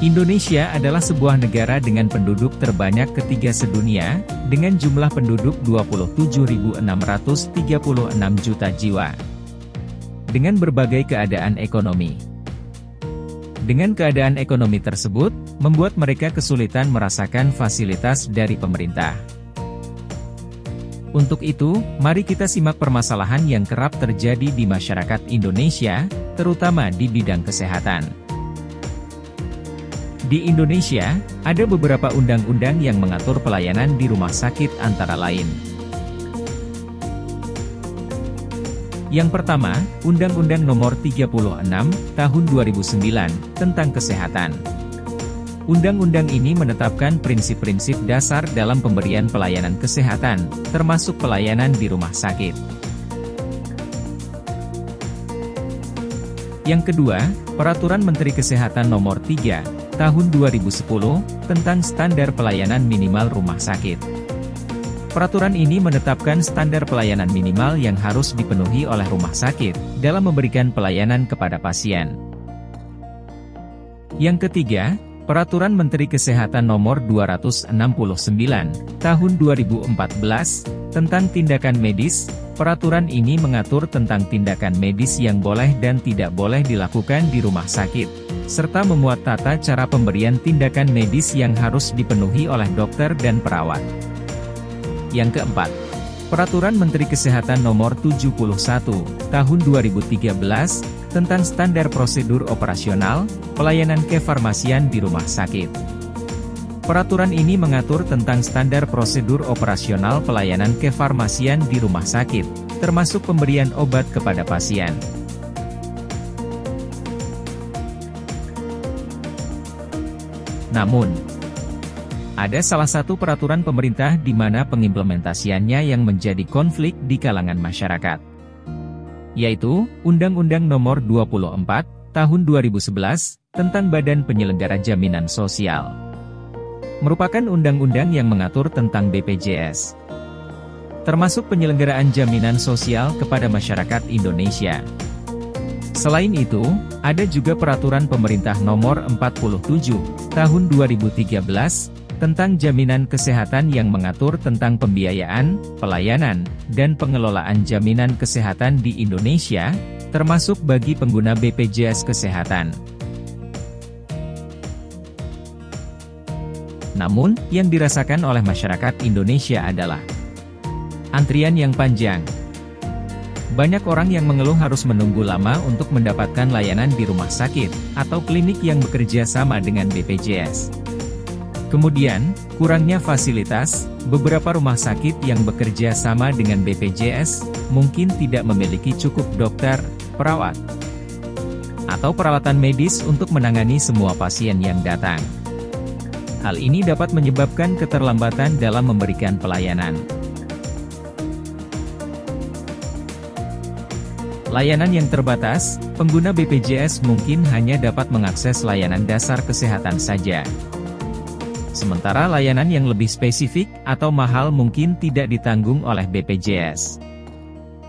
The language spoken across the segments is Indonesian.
Indonesia adalah sebuah negara dengan penduduk terbanyak ketiga sedunia, dengan jumlah penduduk 27.636 juta jiwa. Dengan berbagai keadaan ekonomi. Dengan keadaan ekonomi tersebut, membuat mereka kesulitan merasakan fasilitas dari pemerintah. Untuk itu, mari kita simak permasalahan yang kerap terjadi di masyarakat Indonesia, terutama di bidang kesehatan. Di Indonesia, ada beberapa undang-undang yang mengatur pelayanan di rumah sakit antara lain. Yang pertama, Undang-Undang Nomor 36, Tahun 2009, tentang Kesehatan. Undang-undang ini menetapkan prinsip-prinsip dasar dalam pemberian pelayanan kesehatan, termasuk pelayanan di rumah sakit. Yang kedua, Peraturan Menteri Kesehatan Nomor 3, Tahun 2010, tentang Standar Pelayanan Minimal Rumah Sakit. Peraturan ini menetapkan standar pelayanan minimal yang harus dipenuhi oleh rumah sakit, dalam memberikan pelayanan kepada pasien. Yang ketiga, Peraturan Menteri Kesehatan Nomor 269, Tahun 2014, tentang Tindakan Medis. Peraturan ini mengatur tentang tindakan medis yang boleh dan tidak boleh dilakukan di rumah sakit, serta memuat tata cara pemberian tindakan medis yang harus dipenuhi oleh dokter dan perawat. Yang keempat, Peraturan Menteri Kesehatan Nomor 71, Tahun 2013, tentang Standar Prosedur Operasional, Pelayanan Kefarmasian di Rumah Sakit. Peraturan ini mengatur tentang standar prosedur operasional pelayanan kefarmasian di rumah sakit, termasuk pemberian obat kepada pasien. Namun, ada salah satu peraturan pemerintah di mana pengimplementasiannya yang menjadi konflik di kalangan masyarakat, yaitu Undang-Undang Nomor 24, Tahun 2011, tentang Badan Penyelenggara Jaminan Sosial. Merupakan undang-undang yang mengatur tentang BPJS, termasuk penyelenggaraan jaminan sosial kepada masyarakat Indonesia. Selain itu, ada juga Peraturan Pemerintah Nomor 47, Tahun 2013, tentang Jaminan Kesehatan yang mengatur tentang pembiayaan, pelayanan, dan pengelolaan jaminan kesehatan di Indonesia, termasuk bagi pengguna BPJS Kesehatan. Namun, yang dirasakan oleh masyarakat Indonesia adalah antrian yang panjang. Banyak orang yang mengeluh harus menunggu lama untuk mendapatkan layanan di rumah sakit, atau klinik yang bekerja sama dengan BPJS. Kemudian, kurangnya fasilitas, beberapa rumah sakit yang bekerja sama dengan BPJS, mungkin tidak memiliki cukup dokter, perawat, atau peralatan medis untuk menangani semua pasien yang datang. Hal ini dapat menyebabkan keterlambatan dalam memberikan pelayanan. Layanan yang terbatas, pengguna BPJS mungkin hanya dapat mengakses layanan dasar kesehatan saja. Sementara layanan yang lebih spesifik atau mahal mungkin tidak ditanggung oleh BPJS.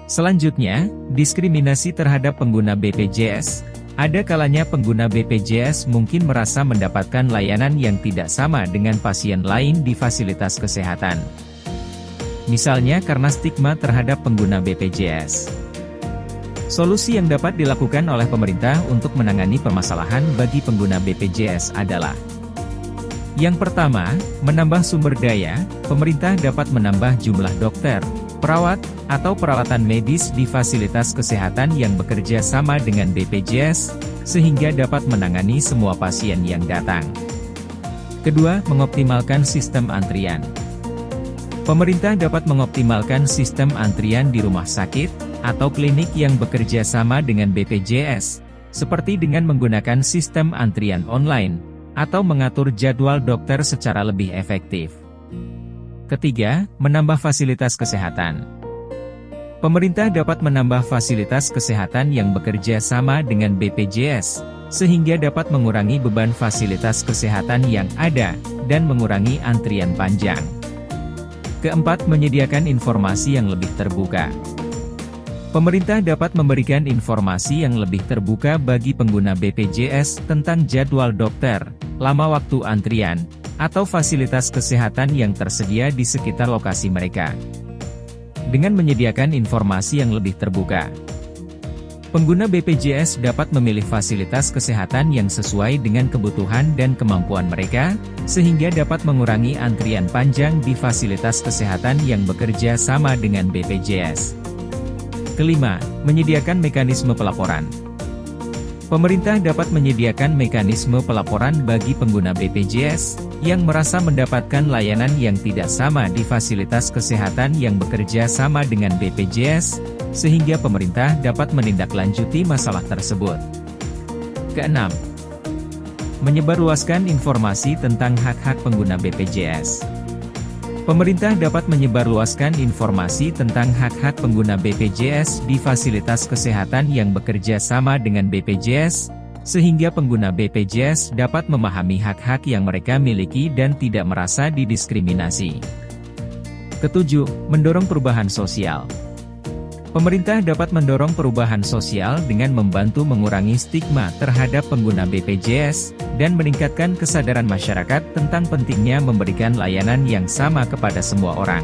Selanjutnya, diskriminasi terhadap pengguna BPJS. Ada kalanya pengguna BPJS mungkin merasa mendapatkan layanan yang tidak sama dengan pasien lain di fasilitas kesehatan. Misalnya karena stigma terhadap pengguna BPJS. Solusi yang dapat dilakukan oleh pemerintah untuk menangani permasalahan bagi pengguna BPJS adalah: yang pertama, menambah sumber daya. Pemerintah dapat menambah jumlah dokter, perawat, atau peralatan medis di fasilitas kesehatan yang bekerja sama dengan BPJS, sehingga dapat menangani semua pasien yang datang. Kedua, mengoptimalkan sistem antrian. Pemerintah dapat mengoptimalkan sistem antrian di rumah sakit, atau klinik yang bekerja sama dengan BPJS, seperti dengan menggunakan sistem antrian online, atau mengatur jadwal dokter secara lebih efektif. Ketiga, menambah fasilitas kesehatan. Pemerintah dapat menambah fasilitas kesehatan yang bekerja sama dengan BPJS, sehingga dapat mengurangi beban fasilitas kesehatan yang ada, dan mengurangi antrian panjang. Keempat, menyediakan informasi yang lebih terbuka. Pemerintah dapat memberikan informasi yang lebih terbuka bagi pengguna BPJS tentang jadwal dokter, lama waktu antrian, atau fasilitas kesehatan yang tersedia di sekitar lokasi mereka. Dengan menyediakan informasi yang lebih terbuka, pengguna BPJS dapat memilih fasilitas kesehatan yang sesuai dengan kebutuhan dan kemampuan mereka, sehingga dapat mengurangi antrian panjang di fasilitas kesehatan yang bekerja sama dengan BPJS. Kelima, menyediakan mekanisme pelaporan. Pemerintah dapat menyediakan mekanisme pelaporan bagi pengguna BPJS yang merasa mendapatkan layanan yang tidak sama di fasilitas kesehatan yang bekerja sama dengan BPJS, sehingga pemerintah dapat menindaklanjuti masalah tersebut. Keenam, menyebarluaskan informasi tentang hak-hak pengguna BPJS. Pemerintah dapat menyebarluaskan informasi tentang hak-hak pengguna BPJS di fasilitas kesehatan yang bekerja sama dengan BPJS, sehingga pengguna BPJS dapat memahami hak-hak yang mereka miliki dan tidak merasa didiskriminasi. Ketujuh, mendorong perubahan sosial. Pemerintah dapat mendorong perubahan sosial dengan membantu mengurangi stigma terhadap pengguna BPJS, dan meningkatkan kesadaran masyarakat tentang pentingnya memberikan layanan yang sama kepada semua orang.